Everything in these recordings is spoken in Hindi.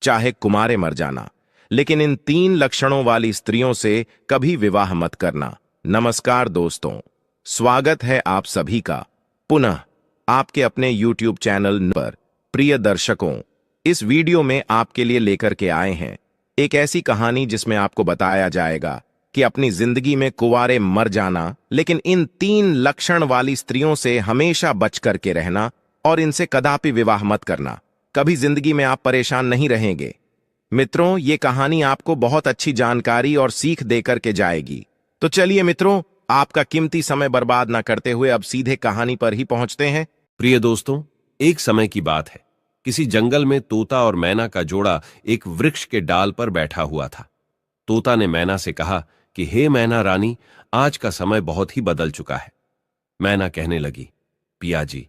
चाहे कुमारे मर जाना, लेकिन इन 3 लक्षणों वाली स्त्रियों से कभी विवाह मत करना। नमस्कार दोस्तों, स्वागत है आप सभी का पुनः आपके अपने YouTube चैनल पर। प्रिय दर्शकों, इस वीडियो में आपके लिए लेकर के आए हैं एक ऐसी कहानी जिसमें आपको बताया जाएगा कि अपनी जिंदगी में कुंवारे मर जाना, लेकिन इन 3 लक्षण वाली स्त्रियों से हमेशा बच करके रहना और इनसे कदापि विवाह मत करना। कभी जिंदगी में आप परेशान नहीं रहेंगे। मित्रों, ये कहानी आपको बहुत अच्छी जानकारी और सीख देकर के जाएगी। तो चलिए मित्रों, आपका कीमती समय बर्बाद ना करते हुए अब सीधे कहानी पर ही पहुंचते हैं। प्रिय दोस्तों, एक समय की बात है। किसी जंगल में तोता और मैना का जोड़ा एक वृक्ष के डाल पर बैठा हुआ था। तोता ने मैना से कहा कि हे मैना रानी, आज का समय बहुत ही बदल चुका है। मैना कहने लगी, पिया जी,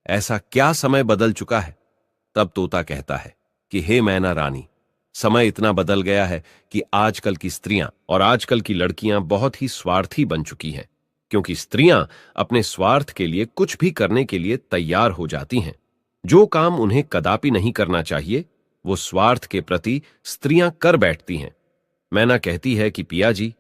ऐसा क्या समय बदल चुका है? तब तोता कहता है कि हे मैना रानी, समय इतना बदल गया है कि आजकल की स्त्रियां और आजकल की लड़कियां बहुत ही स्वार्थी बन चुकी हैं, क्योंकि स्त्रियां अपने स्वार्थ के लिए कुछ भी करने के लिए तैयार हो जाती हैं। जो काम उन्हें कदापि नहीं करना चाहिए, वो स्वार्थ के प्रति स्त्रियां कर बैठती हैं। मैना कहती है कि पिया जी,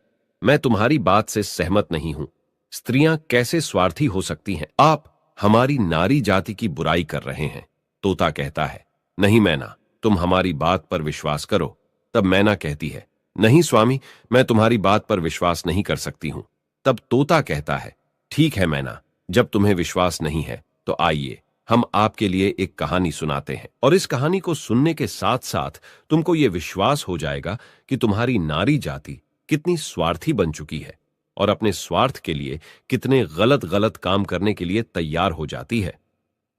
मैं तुम्हारी बात से सहमत नहीं हूं। स्त्रियां कैसे स्वार्थी हो सकती हैं? आप हमारी नारी जाति की बुराई कर रहे हैं। तोता कहता है, नहीं मैना, तुम हमारी बात पर विश्वास करो। तब मैना कहती है, नहीं स्वामी, मैं तुम्हारी बात पर विश्वास नहीं कर सकती हूं। तब तोता कहता है, ठीक है मैना, जब तुम्हें विश्वास नहीं है तो आइए हम आपके लिए एक कहानी सुनाते हैं, और इस कहानी को सुनने के साथ साथ तुमको यह विश्वास हो जाएगा कि तुम्हारी नारी जाति कितनी स्वार्थी बन चुकी है और अपने स्वार्थ के लिए कितने गलत गलत काम करने के लिए तैयार हो जाती है।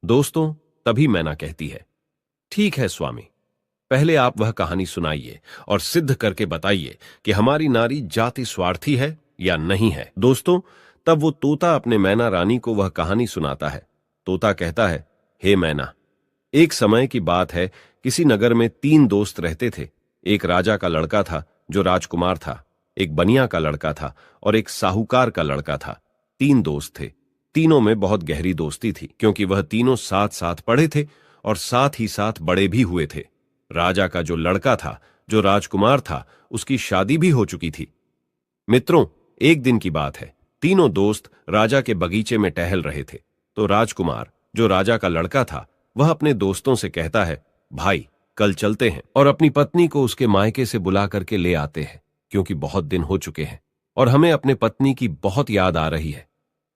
दोस्तों, तभी मैना कहती है, ठीक है स्वामी, पहले आप वह कहानी सुनाइए और सिद्ध करके बताइए कि हमारी नारी जाति स्वार्थी है या नहीं है। दोस्तों, तब वो तोता अपने मैना रानी को वह कहानी सुनाता है। तोता कहता है, हे मैना, एक समय की बात है, किसी नगर में 3 दोस्त रहते थे। एक राजा का लड़का था जो राजकुमार था, एक बनिया का लड़का था और एक साहूकार का लड़का था। 3 दोस्त थे। तीनों में बहुत गहरी दोस्ती थी, क्योंकि वह तीनों साथ साथ पढ़े थे और साथ ही साथ बड़े भी हुए थे। राजा का जो लड़का था, जो राजकुमार था, उसकी शादी भी हो चुकी थी। मित्रों, एक दिन की बात है, तीनों दोस्त राजा के बगीचे में टहल रहे थे। तो राजकुमार, जो राजा का लड़का था, वह अपने दोस्तों से कहता है, भाई, कल चलते हैं और अपनी पत्नी को उसके मायके से बुला करके ले आते हैं, क्योंकि बहुत दिन हो चुके हैं और हमें अपने पत्नी की बहुत याद आ रही है।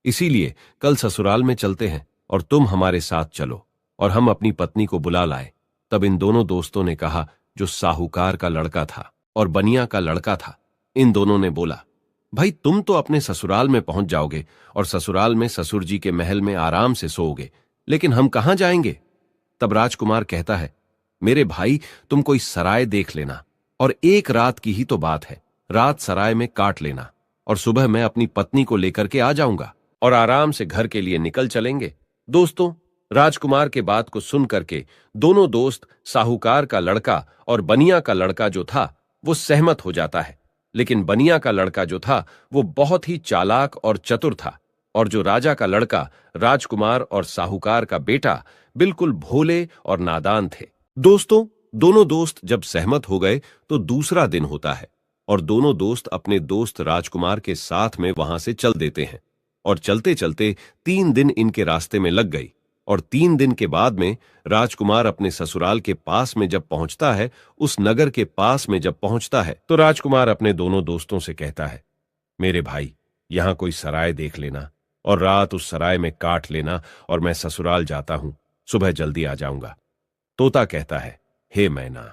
इसीलिए कल ससुराल में चलते हैं और तुम हमारे साथ चलो और हम अपनी पत्नी को बुला लाए। तब इन दोनों दोस्तों ने कहा, जो साहूकार का लड़का था और बनिया का लड़का था, इन दोनों ने बोला, भाई, तुम तो अपने ससुराल में पहुंच जाओगे और ससुराल में ससुर जी के महल में आराम से सोओगे, लेकिन हम कहां जाएंगे? तब राजकुमार कहता है, मेरे भाई, तुम कोई सराय देख लेना और एक रात की ही तो बात है, रात सराय में काट लेना और सुबह मैं अपनी पत्नी को लेकर के आ जाऊंगा और आराम से घर के लिए निकल चलेंगे। दोस्तों, राजकुमार के बात को सुन करके दोनों दोस्त, साहूकार का लड़का और बनिया का लड़का जो था, वो सहमत हो जाता है। लेकिन बनिया का लड़का जो था, वो बहुत ही चालाक और चतुर था, और जो राजा का लड़का, राजकुमार और साहूकार का बेटा, बिल्कुल भोले और नादान थे। दोस्तों, दोनों दोस्त जब सहमत हो गए तो दूसरा दिन होता है और दोनों दोस्त अपने दोस्त राजकुमार के साथ में वहां से चल देते हैं, और चलते चलते 3 दिन इनके रास्ते में लग गई। और 3 दिन के बाद में राजकुमार अपने ससुराल के पास में जब पहुंचता है, उस नगर के पास में जब पहुंचता है, तो राजकुमार अपने दोनों दोस्तों से कहता है, मेरे भाई, यहां कोई सराय देख लेना और रात उस सराय में काट लेना और मैं ससुराल जाता हूं, सुबह जल्दी आ जाऊंगा। तोता कहता है, हे मैना।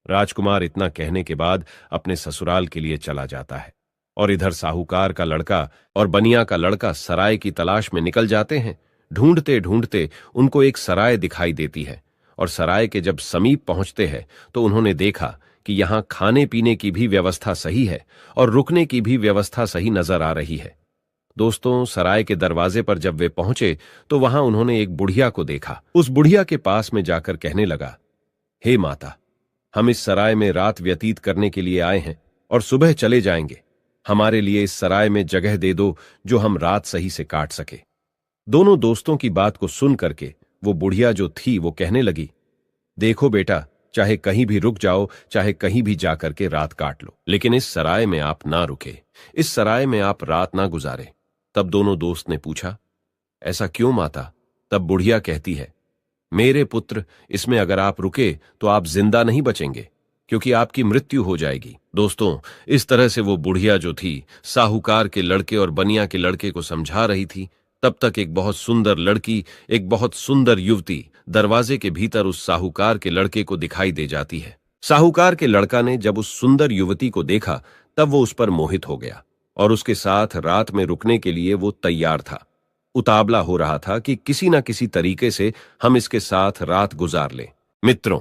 राजकुमार इतना कहने के बाद अपने ससुराल के लिए चला जाता है, और इधर साहूकार का लड़का और बनिया का लड़का सराय की तलाश में निकल जाते हैं। ढूंढते ढूंढते उनको एक सराय दिखाई देती है, और सराय के जब समीप पहुंचते हैं तो उन्होंने देखा कि यहां खाने पीने की भी व्यवस्था सही है और रुकने की भी व्यवस्था सही नजर आ रही है। दोस्तों, सराय के दरवाजे पर जब वे पहुंचे तो वहां उन्होंने एक बुढ़िया को देखा। उस बुढ़िया के पास में जाकर कहने लगा, हे माता, हम इस सराय में रात व्यतीत करने के लिए आए हैं और सुबह चले जाएंगे। हमारे लिए इस सराय में जगह दे दो जो हम रात सही से काट सके। दोनों दोस्तों की बात को सुन करके वो बुढ़िया जो थी वो कहने लगी, देखो बेटा, चाहे कहीं भी रुक जाओ, चाहे कहीं भी जाकर के रात काट लो, लेकिन इस सराय में आप ना रुके, इस सराय में आप रात ना गुजारे। तब दोनों दोस्त ने पूछा, ऐसा क्यों माता? तब बुढ़िया कहती है, मेरे पुत्र, इसमें अगर आप रुके तो आप जिंदा नहीं बचेंगे, क्योंकि आपकी मृत्यु हो जाएगी। दोस्तों, इस तरह से वो बुढ़िया जो थी साहूकार के लड़के और बनिया के लड़के को समझा रही थी। तब तक एक बहुत सुंदर लड़की, एक बहुत सुंदर युवती दरवाजे के भीतर उस साहूकार के लड़के को दिखाई दे जाती है। साहूकार के लड़का ने जब उस सुंदर युवती को देखा तब वो उस पर मोहित हो गया और उसके साथ रात में रुकने के लिए वो तैयार था। उतावला हो रहा था कि किसी ना किसी तरीके से हम इसके साथ रात गुजार लें। मित्रों,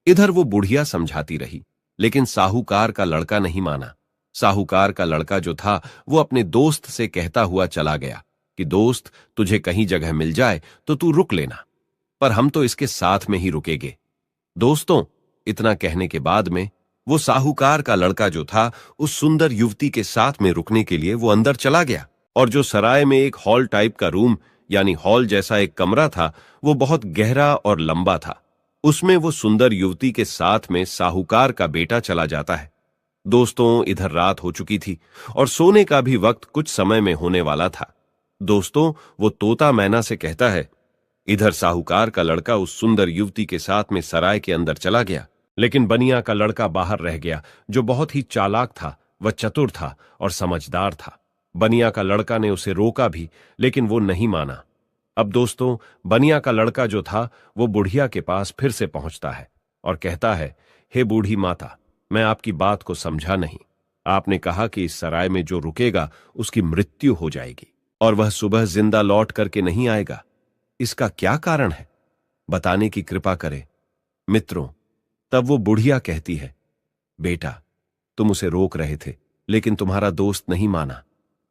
इधर वो बुढ़िया समझाती रही, लेकिन साहूकार का लड़का नहीं माना। साहूकार का लड़का जो था वो अपने दोस्त से कहता हुआ चला गया कि दोस्त, तुझे कहीं जगह मिल जाए तो तू रुक लेना, पर हम तो इसके साथ में ही रुकेंगे। दोस्तों, इतना कहने के बाद में वो साहूकार का लड़का जो था उस सुंदर युवती के साथ में रुकने के लिए वो अंदर चला गया, और जो सराय में एक हॉल टाइप का रूम यानी हॉल जैसा एक कमरा था वो बहुत गहरा और लंबा था। उसमें वो सुंदर युवती के साथ में साहूकार का बेटा चला जाता है। दोस्तों, इधर रात हो चुकी थी और सोने का भी वक्त कुछ समय में होने वाला था। दोस्तों, वो तोता मैना से कहता है, इधर साहूकार का लड़का उस सुंदर युवती के साथ में सराय के अंदर चला गया, लेकिन बनिया का लड़का बाहर रह गया, जो बहुत ही चालाक था, वह चतुर था और समझदार था। बनिया का लड़का ने उसे रोका भी, लेकिन वो नहीं माना। अब दोस्तों, बनिया का लड़का जो था वो बुढ़िया के पास फिर से पहुंचता है और कहता है, हे बूढ़ी माता, मैं आपकी बात को समझा नहीं। आपने कहा कि इस सराय में जो रुकेगा उसकी मृत्यु हो जाएगी और वह सुबह जिंदा लौट करके नहीं आएगा। इसका क्या कारण है? बताने की कृपा करें। मित्रों, तब वो बुढ़िया कहती है, बेटा, तुम उसे रोक रहे थे, लेकिन तुम्हारा दोस्त नहीं माना।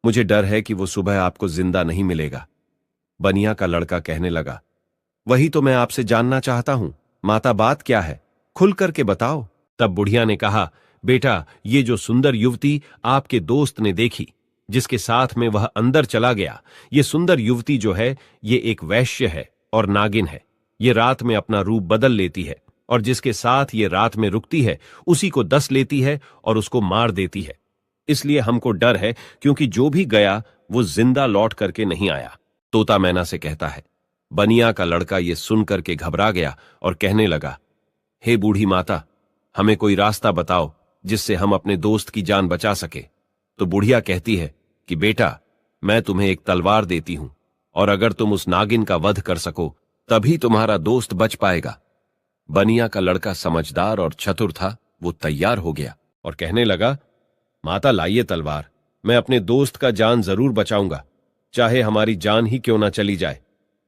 मुझे डर है कि वो सुबह आपको जिंदा नहीं मिलेगा। बनिया का लड़का कहने लगा, वही तो मैं आपसे जानना चाहता हूं, माता, बात क्या है? खुल करके बताओ। तब बुढ़िया ने कहा, बेटा, ये जो सुंदर युवती आपके दोस्त ने देखी, जिसके साथ में वह अंदर चला गया, ये सुंदर युवती जो है ये एक वैश्य है और नागिन है। ये रात में अपना रूप बदल लेती है और जिसके साथ ये रात में रुकती है उसी को डस लेती है और उसको मार देती है। इसलिए हमको डर है, क्योंकि जो भी गया वो जिंदा लौट करके नहीं आया। तोता मैना से कहता है। बनिया का लड़का ये सुन करके घबरा गया और कहने लगा, हे बूढ़ी माता, हमें कोई रास्ता बताओ जिससे हम अपने दोस्त की जान बचा सके। तो बुढ़िया कहती है कि बेटा, मैं तुम्हें एक तलवार देती हूं और अगर तुम उस नागिन का वध कर सको तभी तुम्हारा दोस्त बच पाएगा। बनिया का लड़का समझदार और चतुर था, वो तैयार हो गया और कहने लगा, माता, लाइए तलवार, मैं अपने दोस्त का जान जरूर बचाऊंगा, चाहे हमारी जान ही क्यों ना चली जाए।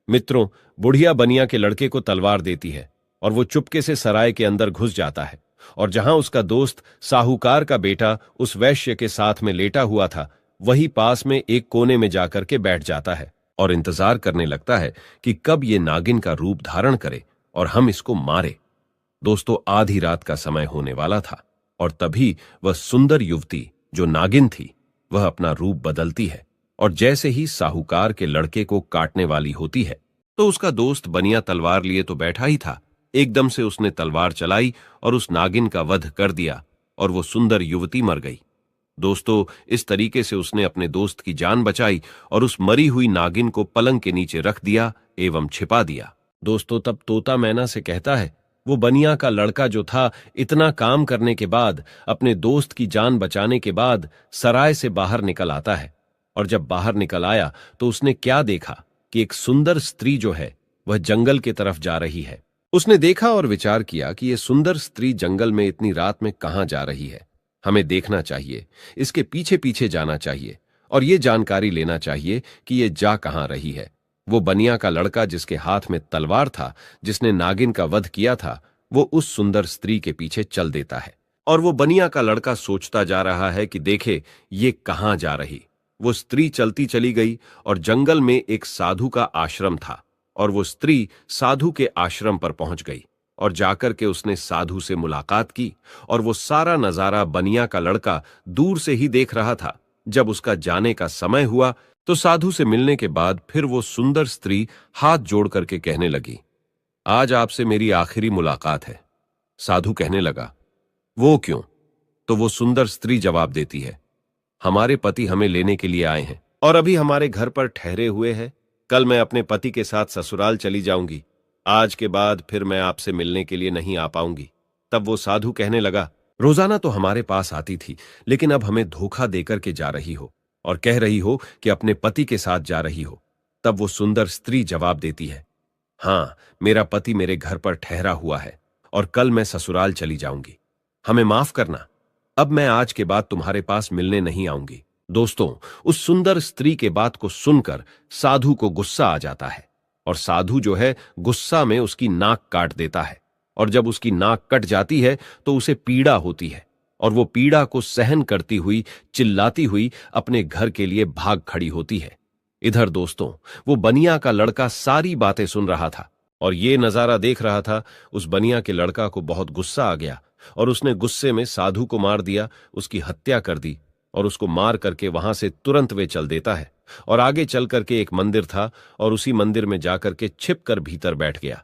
मित्रों, बुढ़िया बनिया के लड़के को तलवार देती है और वो चुपके से सराय के अंदर घुस जाता है, और जहां उसका दोस्त साहूकार का बेटा उस वैश्य के साथ में लेटा हुआ था, वही पास में एक कोने में जाकर के बैठ जाता है और इंतजार करने लगता है कि कब ये नागिन का रूप धारण करे और हम इसको मारे। दोस्तों, आधी रात का समय होने वाला था और तभी वह सुंदर युवती जो नागिन थी वह अपना रूप बदलती है और जैसे ही साहूकार के लड़के को काटने वाली होती है तो उसका दोस्त बनिया तलवार लिए तो बैठा ही था, एकदम से उसने तलवार चलाई और उस नागिन का वध कर दिया और वो सुंदर युवती मर गई। दोस्तों, इस तरीके से उसने अपने दोस्त की जान बचाई और उस मरी हुई नागिन को पलंग के नीचे रख दिया एवं छिपा दिया। दोस्तों, तब तोता मैना से कहता है, वो बनिया का लड़का जो था इतना काम करने के बाद, अपने दोस्त की जान बचाने के बाद सराय से बाहर निकल आता है, और जब बाहर निकल आया तो उसने क्या देखा कि एक सुंदर स्त्री जो है वह जंगल की तरफ जा रही है। उसने देखा और विचार किया कि यह सुंदर स्त्री जंगल में इतनी रात में कहां जा रही है। हमें देखना चाहिए, इसके पीछे पीछे जाना चाहिए और ये जानकारी लेना चाहिए कि ये जा कहां रही है। वो बनिया का लड़का जिसके हाथ में तलवार था, जिसने नागिन का वध किया था, वो उस सुंदर स्त्री के पीछे चल देता है और वो बनिया का लड़का सोचता जा रहा है कि देखे ये कहां जा रही। वो स्त्री चलती चली गई और जंगल में एक साधु का आश्रम था और वो स्त्री साधु के आश्रम पर पहुंच गई और जाकर के उसने साधु से मुलाकात की और वो सारा नजारा बनिया का लड़का दूर से ही देख रहा था। जब उसका जाने का समय हुआ तो साधु से मिलने के बाद फिर वो सुंदर स्त्री हाथ जोड़ करके कहने लगी, आज आपसे मेरी आखिरी मुलाकात है। साधु कहने लगा, वो क्यों? तो वो सुंदर स्त्री जवाब देती है, हमारे पति हमें लेने के लिए आए हैं और अभी हमारे घर पर ठहरे हुए हैं। कल मैं अपने पति के साथ ससुराल चली जाऊंगी। आज के बाद फिर मैं आपसे मिलने के लिए नहीं आ पाऊंगी। तब वो साधु कहने लगा, रोजाना तो हमारे पास आती थी, लेकिन अब हमें धोखा देकर के जा रही हो और कह रही हो कि अपने पति के साथ जा रही हो। तब वो सुंदर स्त्री जवाब देती है, हाँ, मेरा पति मेरे घर पर ठहरा हुआ है और कल मैं ससुराल चली जाऊंगी। हमें माफ करना, अब मैं आज के बाद तुम्हारे पास मिलने नहीं आऊंगी। दोस्तों, उस सुंदर स्त्री के बात को सुनकर साधु को गुस्सा आ जाता है और साधु जो है गुस्सा में उसकी नाक काट देता है। और जब उसकी नाक कट जाती है तो उसे पीड़ा होती है और वो पीड़ा को सहन करती हुई चिल्लाती हुई अपने घर के लिए भाग खड़ी होती है। इधर दोस्तों, वो बनिया का लड़का सारी बातें सुन रहा था और ये नजारा देख रहा था। उस बनिया के लड़का को बहुत गुस्सा आ गया और उसने गुस्से में साधु को मार दिया, उसकी हत्या कर दी और उसको मार करके वहां से तुरंत वे चल देता है और आगे चल करके एक मंदिर था और उसी मंदिर में जाकर के छिप कर भीतर बैठ गया।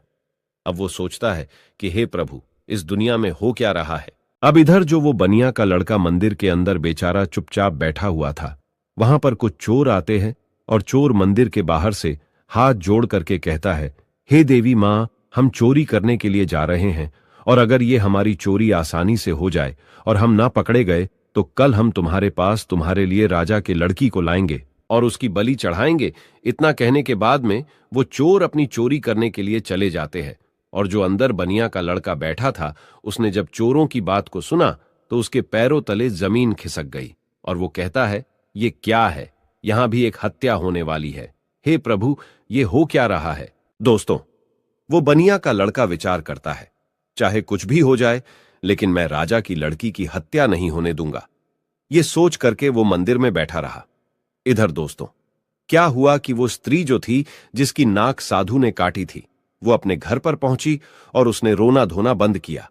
अब वो सोचता है कि हे प्रभु, इस दुनिया में हो क्या रहा है। अब इधर जो वो बनिया का लड़का मंदिर के अंदर बेचारा चुपचाप बैठा हुआ था, वहां पर कुछ चोर आते हैं और चोर मंदिर के बाहर से हाथ जोड़ करके कहता है, हे देवी मां, हम चोरी करने के लिए जा रहे हैं और अगर ये हमारी चोरी आसानी से हो जाए और हम ना पकड़े गए तो कल हम तुम्हारे पास तुम्हारे लिए राजा के लड़की को लाएंगे और उसकी बलि चढ़ाएंगे। इतना कहने के बाद में वो चोर अपनी चोरी करने के लिए चले जाते हैं और जो अंदर बनिया का लड़का बैठा था, उसने जब चोरों की बात को सुना तो उसके पैरों तले जमीन खिसक गई और वो कहता है, ये क्या है? यहां भी एक हत्या होने वाली है। हे प्रभु, ये हो क्या रहा है? दोस्तों, वो बनिया का लड़का विचार करता है, चाहे कुछ भी हो जाए लेकिन मैं राजा की लड़की की हत्या नहीं होने दूंगा। ये सोच करके वो मंदिर में बैठा रहा। इधर दोस्तों, क्या हुआ कि वो स्त्री जो थी जिसकी नाक साधु ने काटी थी, वो अपने घर पर पहुंची और उसने रोना धोना बंद किया।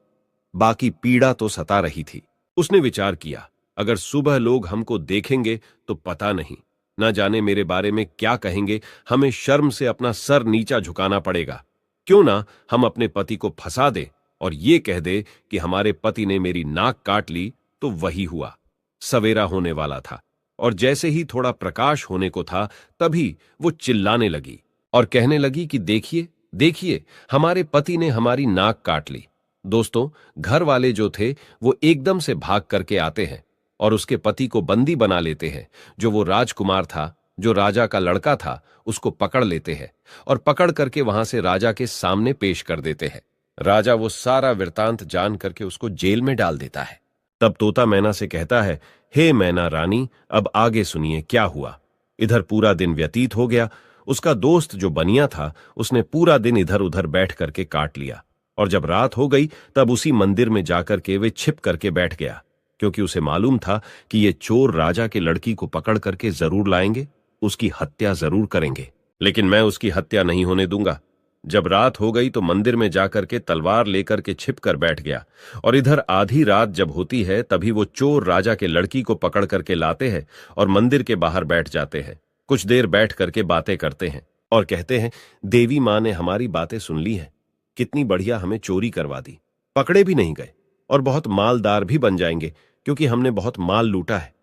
बाकी पीड़ा तो सता रही थी। उसने विचार किया, अगर सुबह लोग हमको देखेंगे तो पता नहीं, ना जाने मेरे बारे में क्या कहेंगे। हमें शर्म से अपना सर नीचा झुकाना पड़ेगा। क्यों ना हम अपने पति को फंसा दे और ये कह दे कि हमारे पति ने मेरी नाक काट ली। तो वही हुआ। सवेरा होने वाला था और जैसे ही थोड़ा प्रकाश होने को था, तभी वो चिल्लाने लगी और कहने लगी कि देखिए देखिए, हमारे पति ने हमारी नाक काट ली। दोस्तों, घर वाले जो थे वो एकदम से भाग करके आते हैं और उसके पति को बंदी बना लेते हैं। जो वो राजकुमार था, जो राजा का लड़का था, उसको पकड़ लेते हैं और पकड़ करके वहां से राजा के सामने पेश कर देते हैं। राजा वो सारा वृतांत जान करके उसको जेल में डाल देता है। तब तोता मैना से कहता है, हे मैना रानी, अब आगे सुनिए क्या हुआ। इधर पूरा दिन व्यतीत हो गया। उसका दोस्त जो बनिया था, उसने पूरा दिन इधर उधर बैठ करके काट लिया और जब रात हो गई तब उसी मंदिर में जाकर के वे छिप करके बैठ गया, क्योंकि उसे मालूम था कि ये चोर राजा के लड़की को पकड़ करके जरूर लाएंगे, उसकी हत्या जरूर करेंगे, लेकिन मैं उसकी हत्या नहीं होने दूंगा। जब रात हो गई तो मंदिर में जाकर के तलवार लेकर के छिप कर बैठ गया और इधर आधी रात जब होती है तभी वो चोर राजा के लड़की को पकड़ करके लाते हैं और मंदिर के बाहर बैठ जाते हैं। कुछ देर बैठ करके बातें करते हैं और कहते हैं, देवी मां ने हमारी बातें सुन ली हैं, कितनी बढ़िया हमें चोरी करवा दी, पकड़े भी नहीं गए और बहुत मालदार भी बन जाएंगे क्योंकि हमने बहुत माल लूटा है।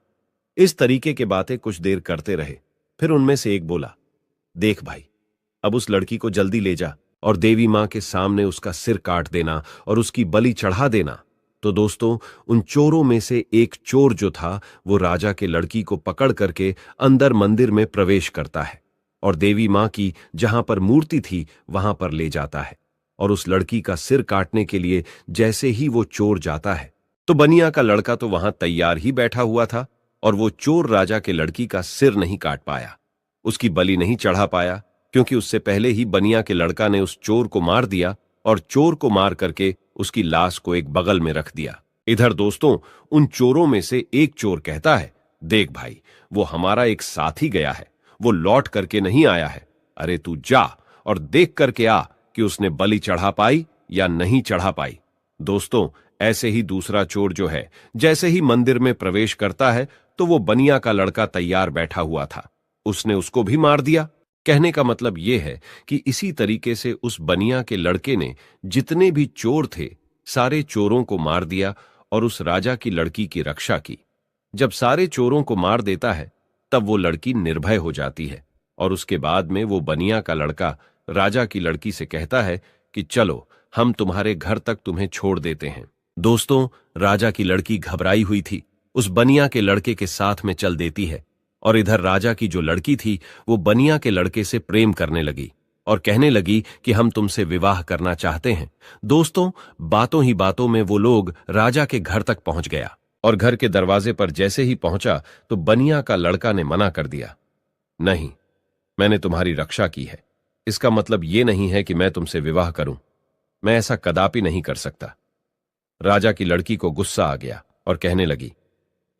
इस तरीके के बातें कुछ देर करते रहे। फिर उनमें से एक बोला, देख भाई, अब उस लड़की को जल्दी ले जा और देवी मां के सामने उसका सिर काट देना और उसकी बलि चढ़ा देना। तो दोस्तों, उन चोरों में से एक चोर जो था वो राजा के लड़की को पकड़ करके अंदर मंदिर में प्रवेश करता है और देवी मां की जहां पर मूर्ति थी वहां पर ले जाता है और उस लड़की का सिर काटने के लिए जैसे ही वो चोर जाता है तो बनिया का लड़का तो वहां तैयार ही बैठा हुआ था और वो चोर राजा के लड़की का सिर नहीं काट पाया, उसकी बलि नहीं चढ़ा पाया, क्योंकि उससे पहले ही बनिया के लड़का ने उस चोर को मार दिया और चोर को मार करके उसकी लाश को एक बगल में रख दिया। इधर दोस्तों, उन चोरों में से एक चोर कहता है, देख भाई, वो हमारा एक साथी गया है, वो लौट करके नहीं आया है। अरे तू जा और देख करके आ कि उसने बलि चढ़ा पाई या नहीं चढ़ा पाई। दोस्तों, ऐसे ही दूसरा चोर जो है जैसे ही मंदिर में प्रवेश करता है तो वो बनिया का लड़का तैयार बैठा हुआ था, उसने उसको भी मार दिया। कहने का मतलब यह है कि इसी तरीके से उस बनिया के लड़के ने जितने भी चोर थे सारे चोरों को मार दिया और उस राजा की लड़की की रक्षा की। जब सारे चोरों को मार देता है तब वो लड़की निर्भय हो जाती है और उसके बाद में वो बनिया का लड़का राजा की लड़की से कहता है कि चलो हम तुम्हारे घर तक तुम्हें छोड़ देते हैं। दोस्तों, राजा की लड़की घबराई हुई थी, उस बनिया के लड़के के साथ में चल देती है और इधर राजा की जो लड़की थी वो बनिया के लड़के से प्रेम करने लगी और कहने लगी कि हम तुमसे विवाह करना चाहते हैं। दोस्तों, बातों ही बातों में वो लोग राजा के घर तक पहुंच गया और घर के दरवाजे पर जैसे ही पहुंचा तो बनिया का लड़का ने मना कर दिया, नहीं, मैंने तुम्हारी रक्षा की है, इसका मतलब ये नहीं है कि मैं तुमसे विवाह करूं, मैं ऐसा कदापि नहीं कर सकता। राजा की लड़की को गुस्सा आ गया और कहने लगी,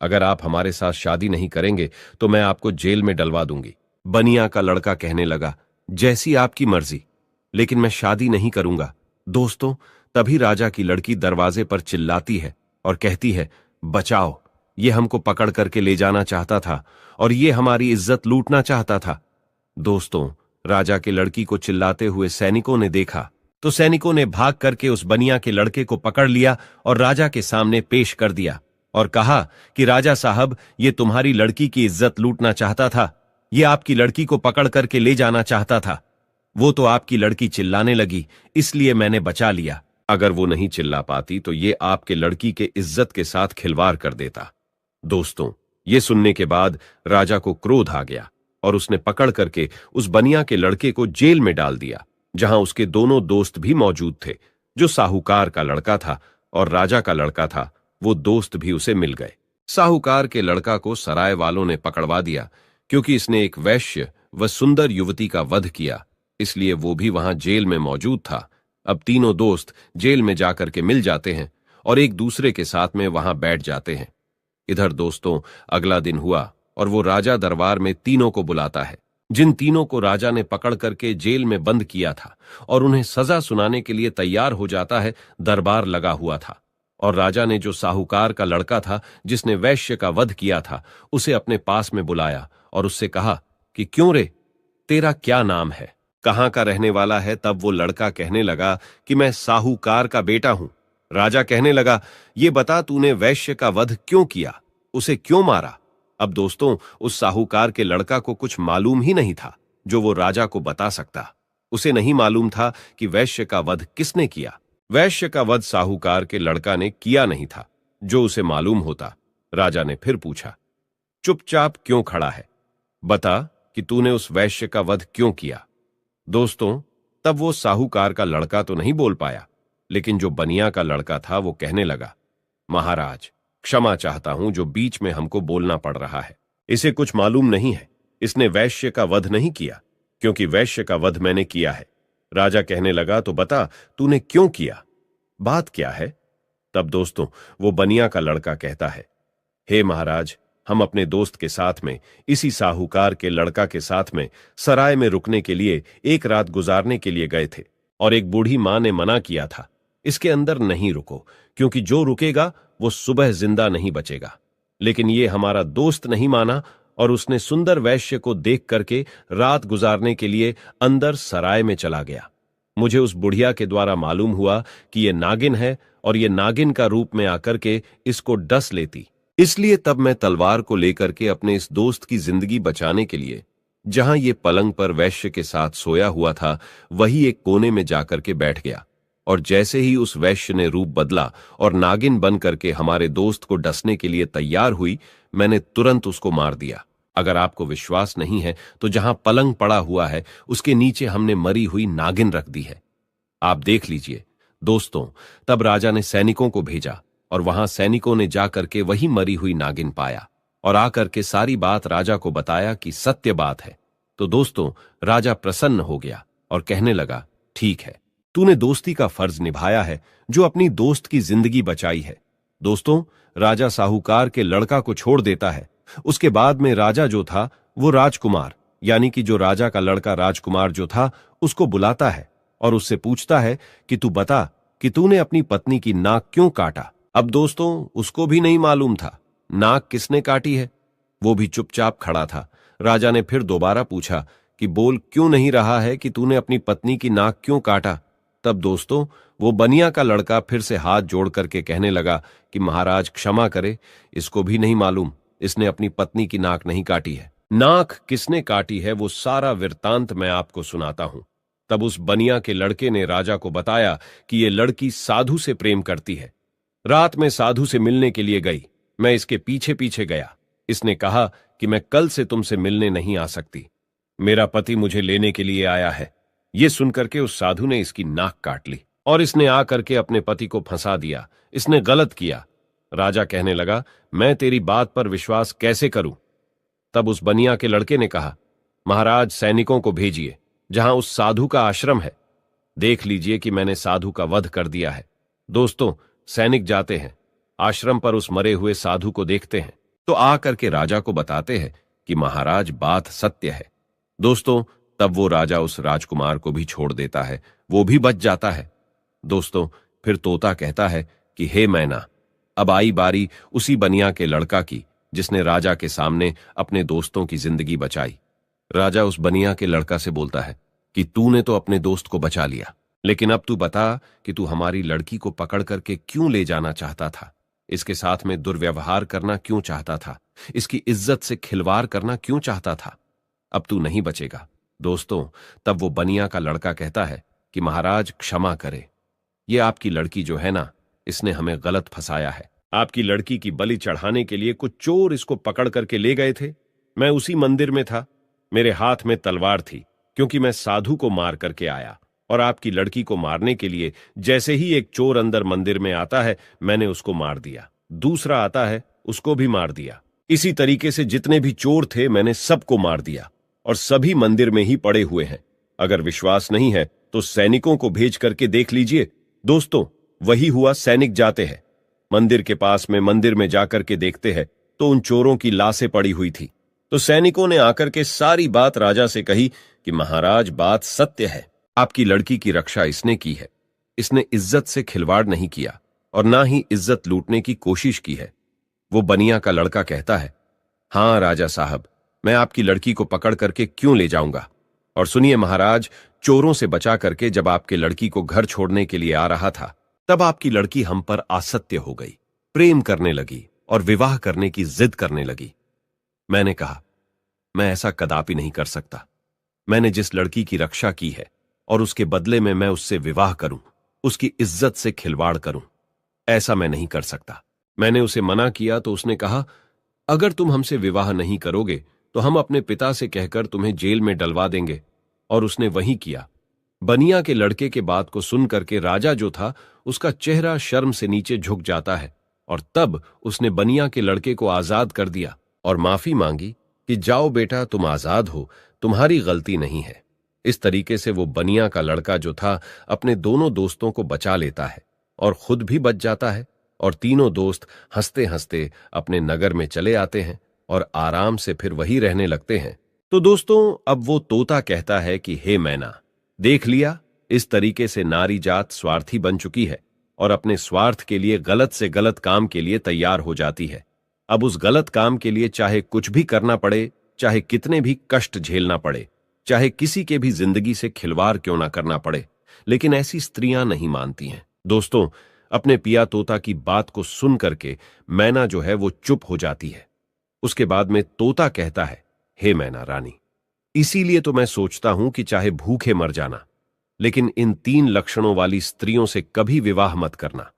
अगर आप हमारे साथ शादी नहीं करेंगे तो मैं आपको जेल में डलवा दूंगी। बनिया का लड़का कहने लगा, जैसी आपकी मर्जी, लेकिन मैं शादी नहीं करूंगा। दोस्तों, तभी राजा की लड़की दरवाजे पर चिल्लाती है और कहती है, बचाओ, ये हमको पकड़ करके ले जाना चाहता था और ये हमारी इज्जत लूटना चाहता था। दोस्तों, राजा की लड़की को चिल्लाते हुए सैनिकों ने देखा तो सैनिकों ने भाग करके उस बनिया के लड़के को पकड़ लिया और राजा के सामने पेश कर दिया और कहा कि राजा साहब, ये तुम्हारी लड़की की इज्जत लूटना चाहता था, ये आपकी लड़की को पकड़ करके ले जाना चाहता था। वो तो आपकी लड़की चिल्लाने लगी, इसलिए मैंने बचा लिया। अगर वो नहीं चिल्ला पाती तो ये आपके लड़की के इज्जत के साथ खिलवाड़ कर देता। दोस्तों, ये सुनने के बाद राजा को क्रोध आ गया और उसने पकड़ करके उस बनिया के लड़के को जेल में डाल दिया, जहां उसके दोनों दोस्त भी मौजूद थे। जो साहूकार का लड़का था और राजा का लड़का था, वो दोस्त भी उसे मिल गए। साहूकार के लड़का को सराय वालों ने पकड़वा दिया क्योंकि इसने एक वैश्य व सुंदर युवती का वध किया, इसलिए वो भी वहां जेल में मौजूद था। अब तीनों दोस्त जेल में जाकर के मिल जाते हैं और एक दूसरे के साथ में वहां बैठ जाते हैं। इधर दोस्तों, अगला दिन हुआ और वो राजा दरबार में तीनों को बुलाता है, जिन तीनों को राजा ने पकड़ करके जेल में बंद किया था, और उन्हें सजा सुनाने के लिए तैयार हो जाता है। दरबार लगा हुआ था और राजा ने जो साहूकार का लड़का था जिसने वैश्य का वध किया था, उसे अपने पास में बुलाया और उससे कहा कि क्यों रे, तेरा क्या नाम है, कहां का रहने वाला है। तब वो लड़का कहने लगा कि मैं साहूकार का बेटा हूं। राजा कहने लगा, ये बता, तूने वैश्य का वध क्यों किया, उसे क्यों मारा। अब दोस्तों, उस साहूकार के लड़का को कुछ मालूम ही नहीं था जो वो राजा को बता सकता। उसे नहीं मालूम था कि वैश्य का वध किसने किया। वैश्य का वध साहूकार के लड़का ने किया नहीं था। जो उसे मालूम होता, राजा ने फिर पूछा, चुपचाप क्यों खड़ा है, बता कि तूने उस वैश्य का वध क्यों किया। दोस्तों, तब वो साहूकार का लड़का तो नहीं बोल पाया, लेकिन जो बनिया का लड़का था वो कहने लगा, महाराज, क्षमा चाहता हूं जो बीच में हमको बोलना पड़ रहा है। इसे कुछ मालूम नहीं है, इसने वैश्य का वध नहीं किया, क्योंकि वैश्य का वध मैंने किया है। राजा कहने लगा, तो बता तूने क्यों किया, बात क्या है। तब दोस्तों, वो बनिया का लड़का कहता है, हे महाराज, हम अपने दोस्त के साथ में, इसी साहूकार के लड़का के साथ में सराय में रुकने के लिए एक रात गुजारने के लिए गए थे और एक बूढ़ी मां ने मना किया था, इसके अंदर नहीं रुको, क्योंकि जो रुकेगा वो सुबह जिंदा नहीं बचेगा। लेकिन ये हमारा दोस्त नहीं माना और उसने सुंदर वैश्य को देख करके रात गुजारने के लिए अंदर सराय में चला गया। मुझे उस बुढ़िया के द्वारा मालूम हुआ कि ये नागिन है और ये नागिन का रूप में आकर के इसको डस लेती, इसलिए तब मैं तलवार को लेकर के अपने इस दोस्त की जिंदगी बचाने के लिए जहां ये पलंग पर वैश्य के साथ सोया हुआ था, वही एक कोने में जाकर के बैठ गया। और जैसे ही उस वैश्य ने रूप बदला और नागिन बन करके हमारे दोस्त को डसने के लिए तैयार हुई, मैंने तुरंत उसको मार दिया। अगर आपको विश्वास नहीं है तो जहां पलंग पड़ा हुआ है उसके नीचे हमने मरी हुई नागिन रख दी है, आप देख लीजिए। दोस्तों, तब राजा ने सैनिकों को भेजा और वहां सैनिकों ने जाकर के वही मरी हुई नागिन पाया और आकर के सारी बात राजा को बताया कि सत्य बात है। तो दोस्तों, राजा प्रसन्न हो गया और कहने लगा, ठीक है, तूने दोस्ती का फर्ज निभाया है, जो अपनी दोस्त की जिंदगी बचाई है। दोस्तों, राजा साहूकार के लड़का को छोड़ देता है। उसके बाद में राजा जो था वो राजकुमार, यानी कि जो राजा का लड़का राजकुमार जो था, उसको बुलाता है और उससे पूछता है कि तू बता कि तूने अपनी पत्नी की नाक क्यों काटा। अब दोस्तों, उसको भी नहीं मालूम था नाक किसने काटी है, वो भी चुपचाप खड़ा था। राजा ने फिर दोबारा पूछा कि बोल क्यों नहीं रहा है कि तूने अपनी पत्नी की नाक क्यों काटा। तब दोस्तों, वो बनिया का लड़का फिर से हाथ जोड़ करके कहने लगा कि महाराज क्षमा करे, इसको भी नहीं मालूम इसने अपनी पत्नी की नाक नहीं काटी है। नाक किसने काटी है वो सारा वृत्तांत मैं आपको सुनाता हूं। तब उस बनिया के लड़के ने राजा को बताया कि ये लड़की साधु से प्रेम करती है। रात में साधु से मिलने के लिए गई, मैं इसके पीछे पीछे गया। इसने कहा कि मैं कल से तुमसे मिलने नहीं आ सकती, मेरा पति मुझे लेने के लिए आया है। ये सुनकर के उस साधु ने इसकी नाक काट ली और इसने आकर के अपने पति को फंसा दिया। इसने गलत किया। राजा कहने लगा, मैं तेरी बात पर विश्वास कैसे करूं? तब उस बनिया के लड़के ने कहा, महाराज सैनिकों को भेजिए जहां उस साधु का आश्रम है। देख लीजिए कि मैंने साधु का वध कर दिया है। दोस्तों, सैनिक जाते हैं, आश्रम पर उस मरे हुए साधु को देखते हैं, तो आकर के राजा को बताते हैं कि महाराज बात सत्य है। दोस्तों, तब वो राजा उस राजकुमार को भी छोड़ देता है, वो भी बच जाता है। दोस्तों, फिर तोता कहता है कि हे मैना, अब आई बारी उसी बनिया के लड़का की जिसने राजा के सामने अपने दोस्तों की जिंदगी बचाई। राजा उस बनिया के लड़का से बोलता है कि तूने तो अपने दोस्त को बचा लिया, लेकिन अब तू बता कि तू हमारी लड़की को पकड़ करके क्यों ले जाना चाहता था, इसके साथ में दुर्व्यवहार करना क्यों चाहता था, इसकी इज्जत से खिलवाड़ करना क्यों चाहता था। अब तू नहीं बचेगा। दोस्तों, तब वो बनिया का लड़का कहता है कि महाराज क्षमा करे, ये आपकी लड़की जो है ना, इसने हमें गलत फंसाया है। आपकी लड़की की बलि चढ़ाने के लिए कुछ चोर इसको पकड़ करके ले गए थे। मैं उसी मंदिर में था, मेरे हाथ में तलवार थी क्योंकि मैं साधु को मार करके आया, और आपकी लड़की को मारने के लिए जैसे ही एक चोर अंदर मंदिर में आता है, मैंने उसको मार दिया। दूसरा आता है, उसको भी मार दिया। इसी तरीके से जितने भी चोर थे मैंने सबको मार दिया, और सभी मंदिर में ही पड़े हुए हैं। अगर विश्वास नहीं है तो सैनिकों को भेज करके देख लीजिए। दोस्तों, वही हुआ। सैनिक जाते हैं मंदिर के पास में, मंदिर में जाकर के देखते हैं तो उन चोरों की लाशें पड़ी हुई थी। तो सैनिकों ने आकर के सारी बात राजा से कही कि महाराज बात सत्य है, आपकी लड़की की रक्षा इसने की है। इसने इज्जत से खिलवाड़ नहीं किया और ना ही इज्जत लूटने की कोशिश की है। वो बनिया का लड़का कहता है, हां राजा साहब, मैं आपकी लड़की को पकड़ करके क्यों ले जाऊंगा। और सुनिए महाराज, चोरों से बचा करके जब आपके लड़की को घर छोड़ने के लिए आ रहा था, तब आपकी लड़की हम पर आसक्ति हो गई, प्रेम करने लगी और विवाह करने की जिद करने लगी। मैंने कहा, मैं ऐसा कदापि नहीं कर सकता। मैंने जिस लड़की की रक्षा की है और उसके बदले में मैं उससे विवाह करूं, उसकी इज्जत से खिलवाड़ करूं, ऐसा मैं नहीं कर सकता। मैंने उसे मना किया तो उसने कहा, अगर तुम हमसे विवाह नहीं करोगे तो हम अपने पिता से कहकर तुम्हें जेल में डलवा देंगे। और उसने वही किया। बनिया के लड़के के बात को सुन करके राजा जो था, उसका चेहरा शर्म से नीचे झुक जाता है, और तब उसने बनिया के लड़के को आजाद कर दिया और माफी मांगी कि जाओ बेटा, तुम आजाद हो, तुम्हारी गलती नहीं है। इस तरीके से वो बनिया का लड़का जो था अपने दोनों दोस्तों को बचा लेता है और खुद भी बच जाता है, और तीनों दोस्त हंसते हंसते अपने नगर में चले आते हैं और आराम से फिर वही रहने लगते हैं। तो दोस्तों, अब वो तोता कहता है कि हे मैना, देख लिया, इस तरीके से नारी जात स्वार्थी बन चुकी है और अपने स्वार्थ के लिए गलत से गलत काम के लिए तैयार हो जाती है। अब उस गलत काम के लिए चाहे कुछ भी करना पड़े, चाहे कितने भी कष्ट झेलना पड़े, चाहे किसी के भी जिंदगी से खिलवाड़ क्यों ना करना पड़े, लेकिन ऐसी स्त्रियां नहीं मानती हैं। दोस्तों, अपने पिया तोता की बात को सुन करके मैना जो है वो चुप हो जाती है। उसके बाद में तोता कहता है, हे मैना रानी, इसीलिए तो मैं सोचता हूं कि चाहे भूखे मर जाना, लेकिन इन 3 लक्षणों वाली स्त्रियों से कभी विवाह मत करना।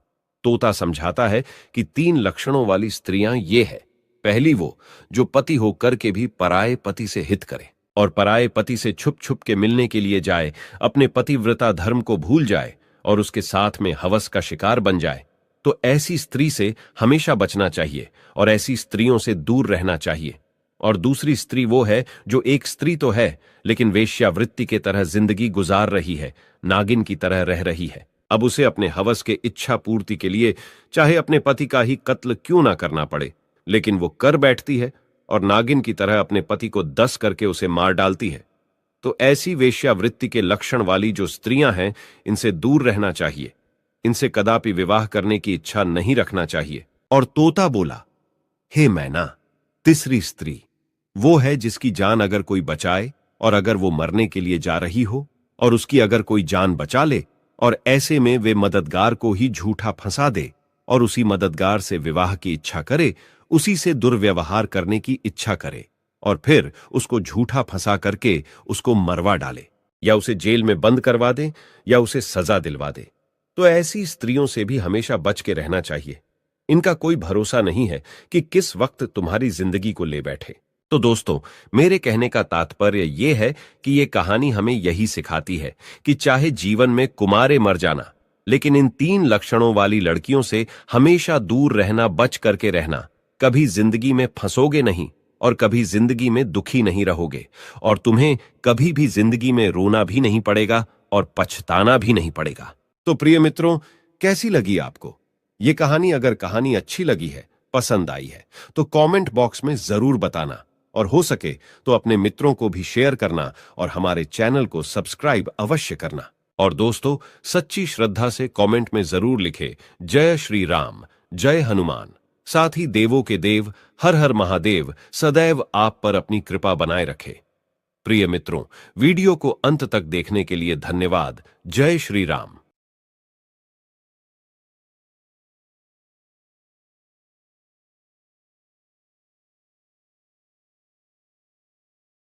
तोता समझाता है कि 3 लक्षणों वाली स्त्रियां ये है। पहली, वो जो पति होकर के भी पराये पति से हित करे और पराये पति से छुप छुप के मिलने के लिए जाए, अपने पतिव्रता धर्म को भूल जाए और उसके साथ में हवस का शिकार बन जाए। तो ऐसी स्त्री से हमेशा बचना चाहिए और ऐसी स्त्रियों से दूर रहना चाहिए। और दूसरी स्त्री वो है जो एक स्त्री तो है, लेकिन वेश्यावृत्ति के तरह जिंदगी गुजार रही है, नागिन की तरह रह रही है। अब उसे अपने हवस के इच्छा पूर्ति के लिए चाहे अपने पति का ही कत्ल क्यों ना करना पड़े, लेकिन वो कर बैठती है और नागिन की तरह अपने पति को दस करके उसे मार डालती है। तो ऐसी वेश्यावृत्ति के लक्षण वाली जो स्त्रियां हैं, इनसे दूर रहना चाहिए, इनसे कदापि विवाह करने की इच्छा नहीं रखना चाहिए। और तोता बोला, हे मैना, तीसरी स्त्री वो है जिसकी जान अगर कोई बचाए और अगर वो मरने के लिए जा रही हो और उसकी अगर कोई जान बचा ले, और ऐसे में वे मददगार को ही झूठा फंसा दे और उसी मददगार से विवाह की इच्छा करे, उसी से दुर्व्यवहार करने की इच्छा करे और फिर उसको झूठा फंसा करके उसको मरवा डाले या उसे जेल में बंद करवा दे या उसे सजा दिलवा दे। तो ऐसी स्त्रियों से भी हमेशा बच के रहना चाहिए। इनका कोई भरोसा नहीं है कि किस वक्त तुम्हारी जिंदगी को ले बैठे। तो दोस्तों, मेरे कहने का तात्पर्य यह है कि यह कहानी हमें यही सिखाती है कि चाहे जीवन में कुमारे मर जाना, लेकिन इन 3 लक्षणों वाली लड़कियों से हमेशा दूर रहना, बच करके रहना। कभी जिंदगी में फंसोगे नहीं और कभी जिंदगी में दुखी नहीं रहोगे और तुम्हें कभी भी जिंदगी में रोना भी नहीं पड़ेगा और पछताना भी नहीं पड़ेगा। तो प्रिय मित्रों, कैसी लगी आपको ये कहानी? अगर कहानी अच्छी लगी है, पसंद आई है, तो कमेंट बॉक्स में जरूर बताना और हो सके तो अपने मित्रों को भी शेयर करना और हमारे चैनल को सब्सक्राइब अवश्य करना। और दोस्तों, सच्ची श्रद्धा से कमेंट में जरूर लिखे जय श्री राम, जय हनुमान। साथ ही देवों के देव हर हर महादेव सदैव आप पर अपनी कृपा बनाए रखे। प्रिय मित्रों, वीडियो को अंत तक देखने के लिए धन्यवाद। जय श्री राम।